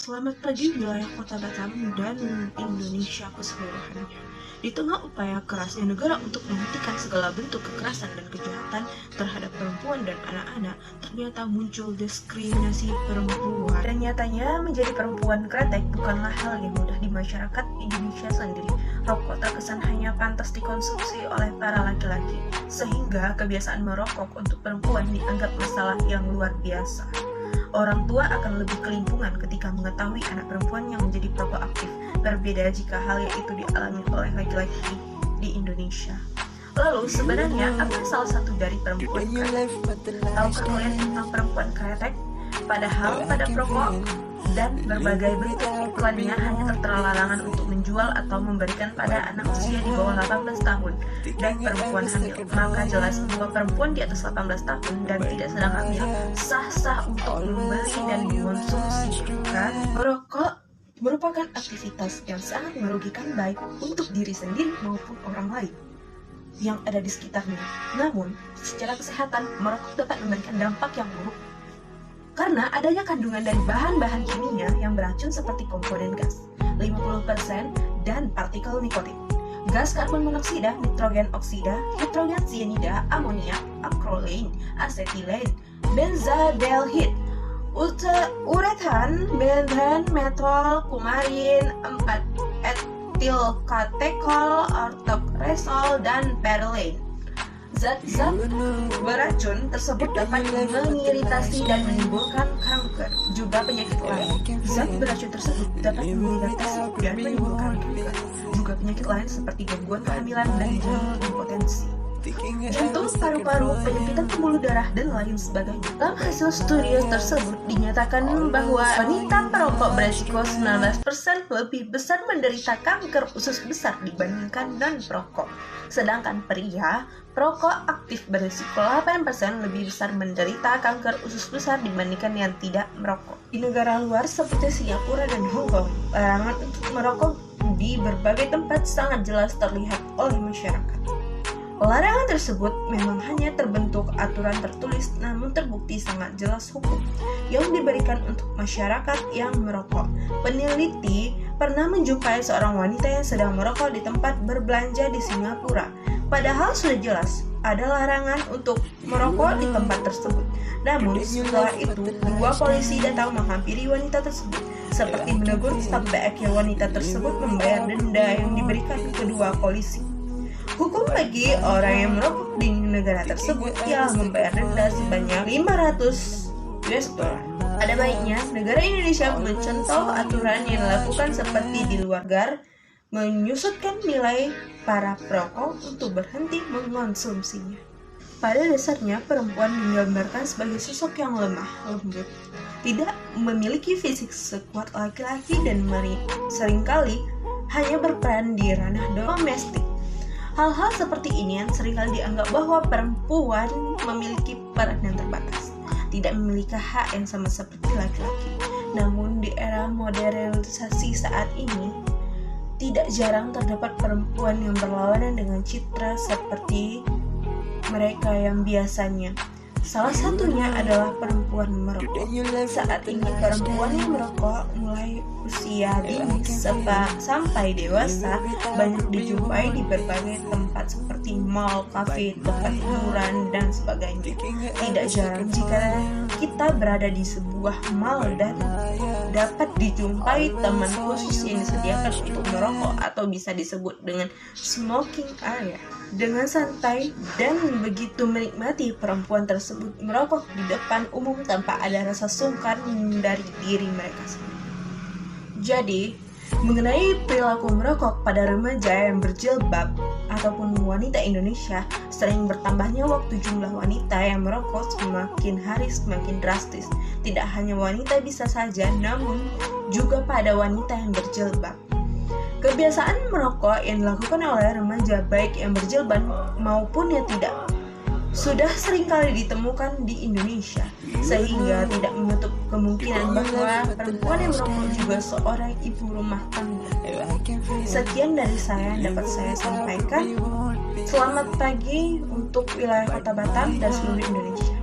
Selamat pagi wilayah Kota Batam dan Indonesia keseluruhannya. Di tengah upaya kerasnya negara untuk menghentikan segala bentuk kekerasan dan kejahatan terhadap perempuan dan anak-anak, ternyata muncul diskriminasi perempuan. Dan nyatanya menjadi perempuan kretek bukanlah hal yang mudah di masyarakat Indonesia sendiri. Rokok terkesan hanya pantas dikonsumsi oleh para laki-laki, sehingga kebiasaan merokok untuk perempuan dianggap masalah yang luar biasa. Orang tua akan lebih kelimpungan ketika mengetahui anak perempuan yang menjadi perokok aktif, berbeda jika hal yang itu dialami oleh laki-laki di Indonesia. Lalu sebenarnya apa salah satu dari perempuan kretek? Tahukah kalian tentang perempuan kretek? Padahal pada perokok dan berbagai bentuk iklannya hanya tertera larangan untuk menjual atau memberikan pada anak usia di bawah 18 tahun dan perempuan hamil. Maka jelas bahwa perempuan di atas 18 tahun dan tidak sedang hamil sah-sah untuk membeli dan mengonsumsi. Merokok merupakan aktivitas yang sangat merugikan baik untuk diri sendiri maupun orang lain yang ada di sekitarnya. Namun, secara kesehatan, merokok dapat memberikan dampak yang buruk karena adanya kandungan dari bahan-bahan kimia yang beracun seperti komponen gas 50% dan partikel nikotin, gas karbon monoksida, nitrogen oksida, hidrogen sianida, amoniak, akrolein, asetilen, benzaldehid, uretan, benzene, metol, kumarin, 4-etilkatekol, ortokresol, dan perlein. Zat-zat beracun tersebut dapat mengiritasi dan menimbulkan kanker, juga penyakit lain. Zat beracun tersebut dapat mengiritasi dan menimbulkan kanker, juga penyakit lain seperti gangguan kehamilan dan impotensi, jantung, paru-paru, penyempitan pembuluh darah, dan lain sebagainya. Dalam hasil studi tersebut dinyatakan bahwa wanita perokok beresiko 19% lebih besar menderita kanker usus besar dibandingkan non-perokok. Sedangkan pria perokok aktif beresiko 8% lebih besar menderita kanker usus besar dibandingkan yang tidak merokok. Di negara luar seperti Singapura dan Hong Kong, larangan untuk merokok di berbagai tempat sangat jelas terlihat oleh masyarakat. Larangan tersebut memang hanya terbentuk aturan tertulis, namun terbukti sangat jelas hukum yang diberikan untuk masyarakat yang merokok. Peneliti pernah menjumpai seorang wanita yang sedang merokok di tempat berbelanja di Singapura. Padahal sudah jelas ada larangan untuk merokok di tempat tersebut. Namun setelah itu, dua polisi datang menghampiri wanita tersebut, seperti menegur sampai akhirnya wanita tersebut membayar denda yang diberikan kedua polisi. Hukum bagi orang yang merokok di negara tersebut ialah membayar denda sebanyak 500 US dollar. Ada baiknya negara Indonesia mencontoh aturan yang dilakukan seperti di luar negara, menyusutkan nilai para perokok untuk berhenti mengonsumsinya. Pada dasarnya, perempuan digambarkan sebagai sosok yang lemah, lembut, tidak memiliki fisik sekuat laki-laki dan seringkali hanya berperan di ranah domestik. Hal-hal seperti ini yang seringkali dianggap bahwa perempuan memiliki peran yang terbatas, tidak memiliki hak yang sama seperti laki-laki. Namun di era modernisasi saat ini, tidak jarang terdapat perempuan yang berlawanan dengan citra seperti mereka yang biasanya. Salah satunya adalah perempuan merokok. Saat ini perempuan yang merokok mulai usia dini sampai dewasa banyak dijumpai di berbagai tempat seperti mal, kafe, tempat hiburan, dan sebagainya. Tidak jarang jika kita berada di sebuah mal dan dapat dijumpai teman khusus yang disediakan untuk merokok atau bisa disebut dengan smoking area. Dengan santai dan begitu menikmati, perempuan tersebut merokok di depan umum tanpa ada rasa sungkan dari diri mereka sendiri. Jadi, mengenai perilaku merokok pada remaja yang berjilbab ataupun wanita Indonesia, sering bertambahnya waktu jumlah wanita yang merokok semakin hari semakin drastis. Tidak hanya wanita bisa saja, namun juga pada wanita yang berjilbab. Kebiasaan merokok yang dilakukan oleh remaja baik yang berjilbab maupun yang tidak sudah seringkali ditemukan di Indonesia, sehingga tidak menutup kemungkinan bahwa perempuan yang merokok juga seorang ibu rumah tangga. Sekian dari saya yang dapat saya sampaikan. Selamat pagi untuk wilayah Kota Batam dan seluruh Indonesia.